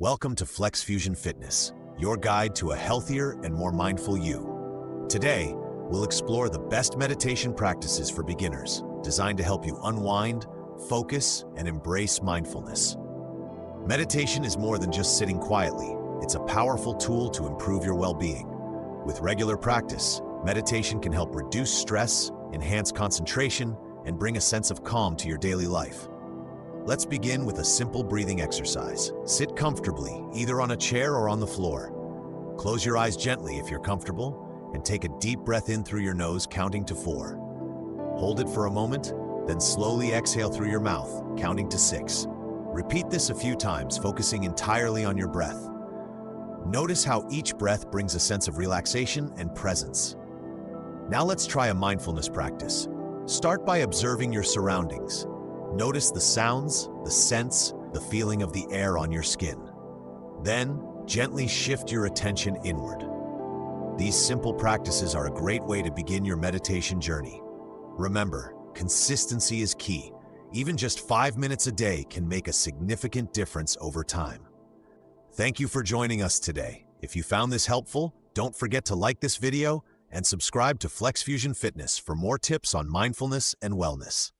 Welcome to FlexFusion Fitness, your guide to a healthier and more mindful you. Today, we'll explore the best meditation practices for beginners, designed to help you unwind, focus, and embrace mindfulness. Meditation is more than just sitting quietly. It's a powerful tool to improve your well-being. With regular practice, meditation can help reduce stress, enhance concentration, and bring a sense of calm to your daily life. Let's begin with a simple breathing exercise. Sit comfortably, either on a chair or on the floor. Close your eyes gently if you're comfortable, and take a deep breath in through your nose, counting to 4. Hold it for a moment, then slowly exhale through your mouth, counting to 6. Repeat this a few times, focusing entirely on your breath. Notice how each breath brings a sense of relaxation and presence. Now let's try a mindfulness practice. Start by observing your surroundings. Notice the sounds, the scents, the feeling of the air on your skin. Then, gently shift your attention inward. These simple practices are a great way to begin your meditation journey. Remember, consistency is key. Even just 5 minutes a day can make a significant difference over time. Thank you for joining us today. If you found this helpful, don't forget to like this video and subscribe to FlexFusion Fitness for more tips on mindfulness and wellness.